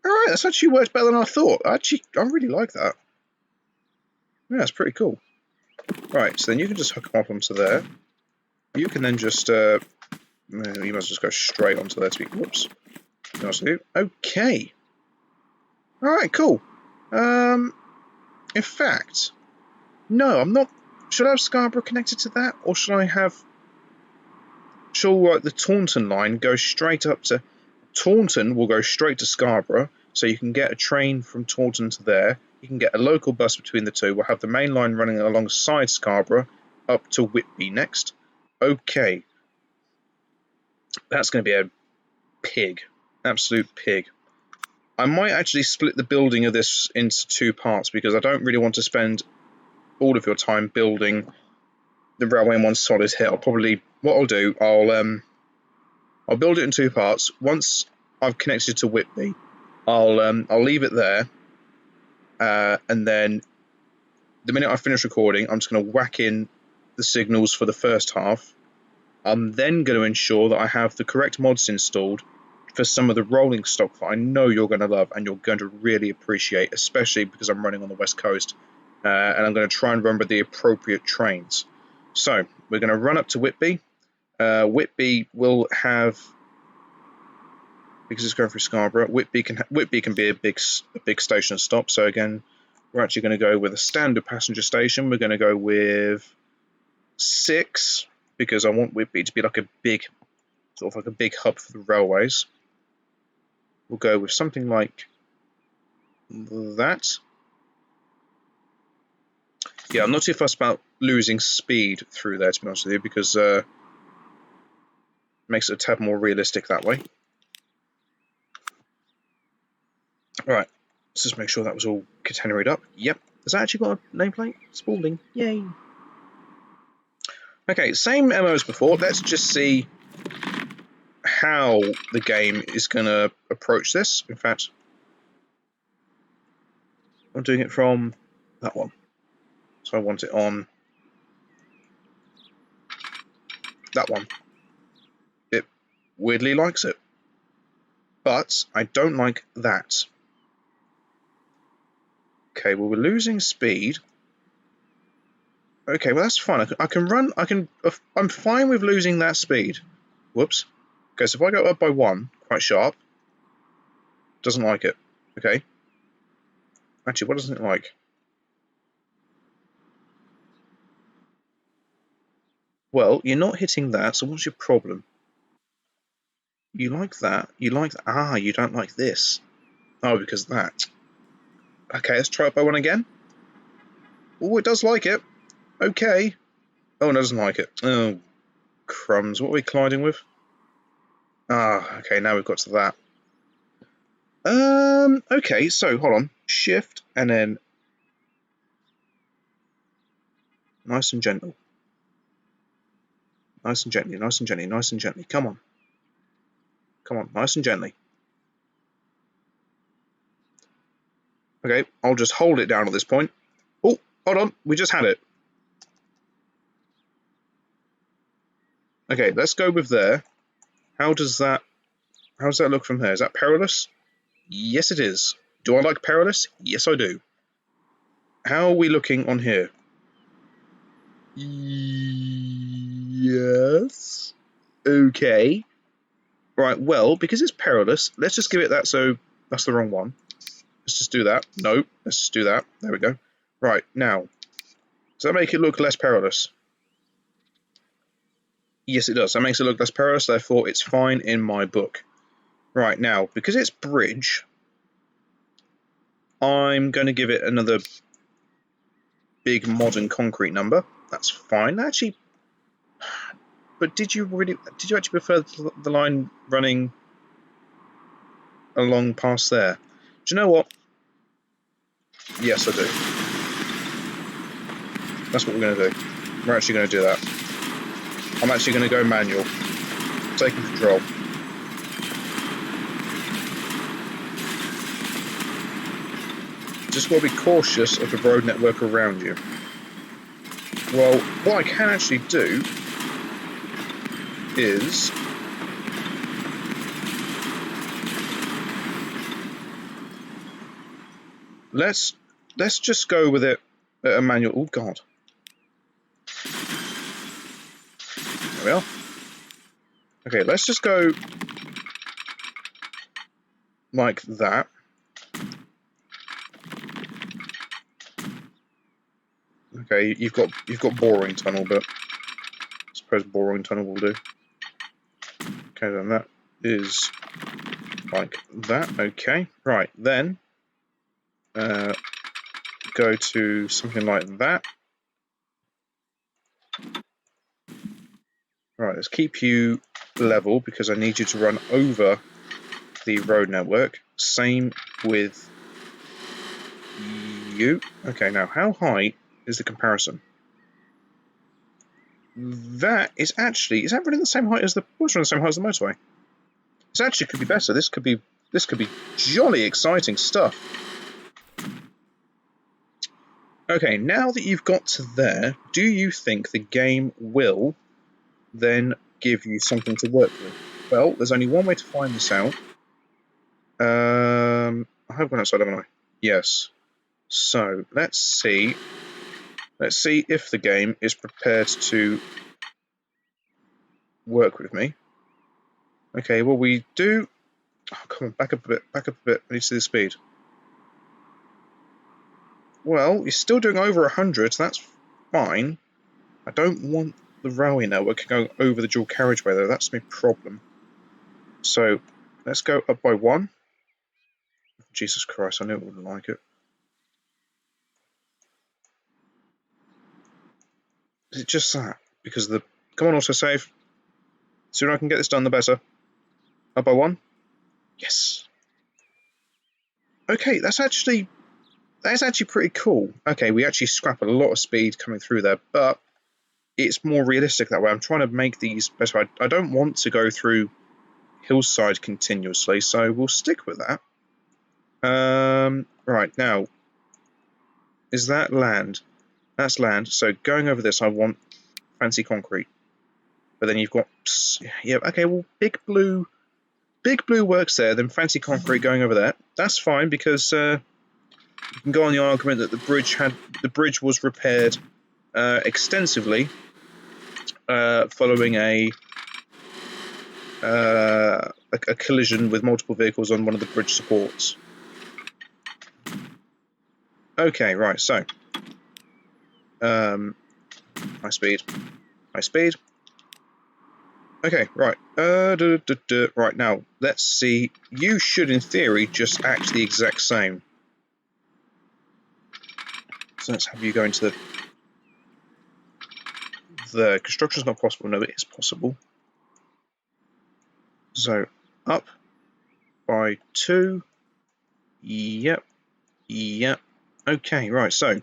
Alright, that's actually worked better than I thought. I really like that. Yeah, that's pretty cool. Right, so then you can just hook them up onto there. You can then just, you must just go straight onto there to be, whoops. Nice to do. Okay. Alright, cool. In fact, no, I'm not, should I have Scarborough connected to that, or should I have, the Taunton line go straight up to, Taunton will go straight to Scarborough, so you can get a train from Taunton to there. You can get a local bus between the two. We'll have the main line running alongside Scarborough up to Whitby next. Okay. That's going to be a pig. Absolute pig. I might actually split the building of this into 2 parts because I don't really want to spend all of your time building the railway in one solid hit. What I'll do, I'll build it in 2 parts. Once I've connected to Whitby, I'll leave it there, and then the minute I finish recording, I'm just going to whack in the signals for the first half. I'm then going to ensure that I have the correct mods installed for some of the rolling stock that I know you're going to love and you're going to really appreciate, especially because I'm running on the West Coast, and I'm going to try and remember the appropriate trains. So we're going to run up to Whitby. Whitby will have, because it's going through Scarborough, Whitby can be a big station stop. So again, we're actually going to go with a standard passenger station. We're going to go with 6. because I want Whitby to be like a big, sort of like a big hub for the railways. We'll go with something like that. Yeah, I'm not too fussed about losing speed through there, to be honest with you, because it makes it a tad more realistic that way. Right, let's just make sure that was all catenaryed up. Yep. Has that actually got a nameplate? Spalding. Yay. Okay, same MO as before. Let's just see how the game is going to approach this. In fact, I'm doing it from that one. So I want it on that one. It weirdly likes it. But I don't like that. Okay, well, we're losing speed. Okay, well, that's fine. I can run. I'm fine with losing that speed. Whoops. Okay, so if I go up by 1, quite sharp, doesn't like it. Okay. Actually, what doesn't it like? Well, you're not hitting that, so what's your problem? You like that. You like that. Ah, you don't like this. Oh, because of that. Okay, let's try it by 1 again. Oh, it does like it. Okay. Oh, no, it doesn't like it. Oh, crumbs. What are we colliding with? Ah, okay, now we've got to that. Okay, so hold on. Shift and then nice and gentle. Nice and gently, nice and gently, nice and gently. Come on. Come on, nice and gently. Okay, I'll just hold it down at this point. Oh, hold on. We just had it. Okay, let's go with there. How does that look from here? Is that perilous? Yes, it is. Do I like perilous? Yes, I do. How are we looking on here? Yes. Okay. Right, well, because it's perilous, let's just give it that, so that's the wrong one. Let's just do that. No, let's just do that. There we go. Right, now, does that make it look less perilous? Yes, it does. That makes it look less perilous, therefore it's fine in my book. Right, now, because it's bridge, I'm going to give it another big modern concrete number. That's fine. Actually, but did you actually prefer the line running along past there? Do you know what? Yes, I do. That's what we're going to do. We're actually going to do that. I'm actually going to go manual. Taking control. Just got to be cautious of the road network around you. Well, what I can actually do is let's just go with it at a manual. Oh God. There we are. Okay, let's just go like that. Okay, you've got boring tunnel, but I suppose boring tunnel will do. Okay, then that is like that. Okay, right then, go to something like that. Right, let's keep you level because I need you to run over the road network. Same with you. Okay, now how high is the comparison? That is actually, is that running the same height as the, what's running the same height as the motorway? This actually could be better. This could be jolly exciting stuff. Okay, now that you've got to there, do you think the game will then give you something to work with? Well, there's only one way to find this out. I have gone outside, haven't I? Yes. So let's see. Let's see if the game is prepared to work with me. Okay, well we do. Oh, come on, back up a bit. Back up a bit. I need to see the speed. Well, you're still doing over 100, so that's fine. I don't want the railway network going over the dual carriageway, though. That's my problem. So let's go up by 1. Jesus Christ, I knew it wouldn't like it. Is it just that? Because the... Come on, autosave. The sooner I can get this done, the better. Up by 1. Yes. Okay, that's actually pretty cool. Okay, we actually scrap a lot of speed coming through there, but it's more realistic that way. I'm trying to make these better. I don't want to go through hillside continuously, so we'll stick with that. Right, now, is that land? That's land. So going over this, I want fancy concrete. But then you've got, yeah, okay, well, big blue works there, then fancy concrete going over there. That's fine, because you can go on the argument that the bridge was repaired extensively following a collision with multiple vehicles on one of the bridge supports. Okay, right, so high speed. Okay, right. Right, now, let's see. You should, in theory, just act the exact same. So let's have you go into the construction's not possible. No, it is possible. So, up by 2. Yep. Okay, right, so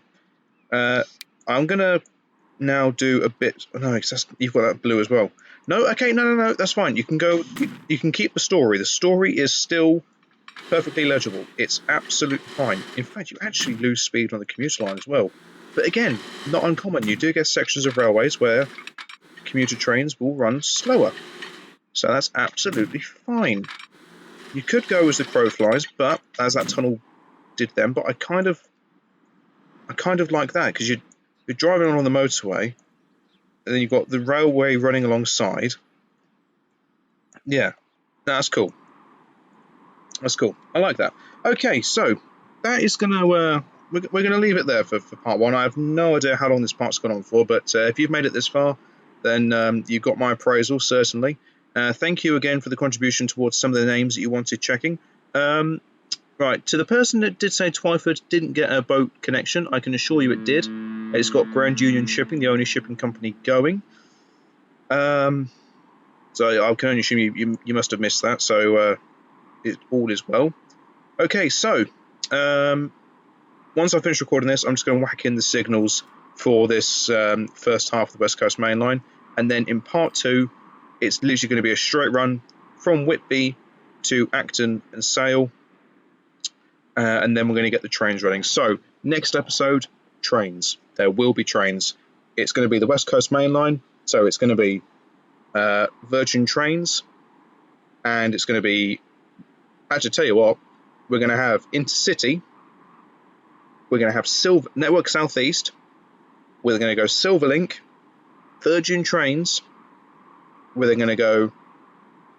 I'm gonna now do a bit... Oh, no, you've got that blue as well. No, okay, no, that's fine. You can go... You can keep the story. The story is still perfectly legible. It's absolutely fine. In fact, you actually lose speed on the commuter line as well. But again, not uncommon. You do get sections of railways where commuter trains will run slower. So that's absolutely fine. You could go as the crow flies, but as that tunnel did then, but I kind of like that, because you're driving along the motorway, and then you've got the railway running alongside. Yeah, that's cool. I like that. Okay, so that is gonna we're gonna leave it there for part 1. I have no idea how long this part's gone on for, but if you've made it this far, then you've got my appraisal, certainly. Thank you again for the contribution towards some of the names that you wanted checking. Right, to the person that did say Twyford didn't get a boat connection, I can assure you it did. It's got Grand Union Shipping, the only shipping company going. So I can only assume you must have missed that, so all is well. Okay, so once I finish recording this, I'm just going to whack in the signals for this first half of the West Coast Mainline, and then in part 2, it's literally going to be a straight run from Whitby to Acton and Sale, and then we're going to get the trains running. So, next episode, trains. There will be trains. It's going to be the West Coast Mainline, so it's going to be Virgin Trains, and it's going to be... Actually, tell you what, we're going to have Intercity, we're going to have Network Southeast, we're going to go Silverlink, Virgin Trains, we're then going to go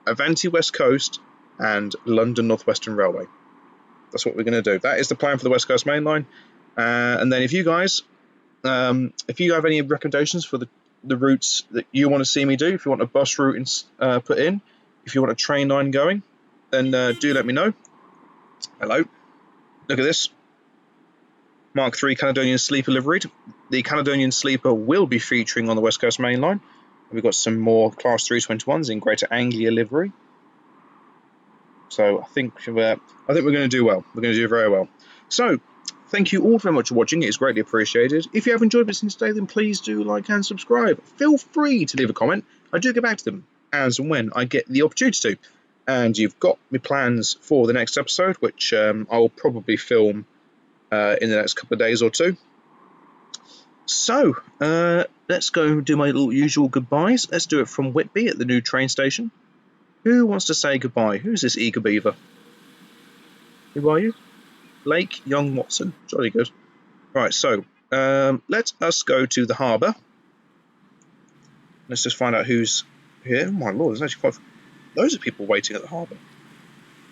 Avanti West Coast, and London North Western Railway. That's what we're going to do. That is the plan for the West Coast Mainline. And then if you guys, if you have any recommendations for the routes that you want to see me do, if you want a bus route put in, if you want a train line going, then do let me know. Hello. Look at this. Mark III Caledonian Sleeper liveried. The Caledonian Sleeper will be featuring on the West Coast Mainline. We've got some more Class 321s in Greater Anglia livery. So I think we're going to do well. We're going to do very well. So thank you all very much for watching. It's greatly appreciated. If you have enjoyed listening today, then please do like and subscribe. Feel free to leave a comment. I do get back to them as and when I get the opportunity to. And you've got my plans for the next episode, which I'll probably film in the next couple of days or two. So let's go do my little usual goodbyes. Let's do it from Whitby at the new train station. Who wants to say goodbye? Who's this eager beaver? Who are you? Blake Young Watson. Jolly good. Right, so let us go to the harbour. Let's just find out who's here. Oh my lord, there's actually quite loads of people waiting at the harbour.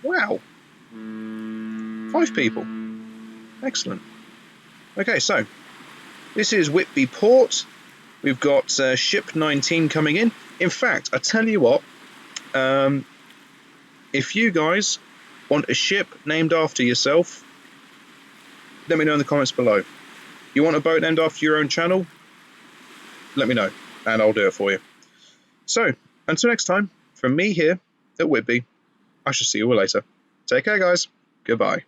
Wow. 5 people. Excellent. Okay, so this is Whitby Port. We've got ship 19 coming in. In fact, I tell you what, if you guys want a ship named after yourself, let me know in the comments below. You want a boat named after your own channel? Let me know, and I'll do it for you. So, until next time, from me here at Whitby, I shall see you all later. Take care, guys. Goodbye.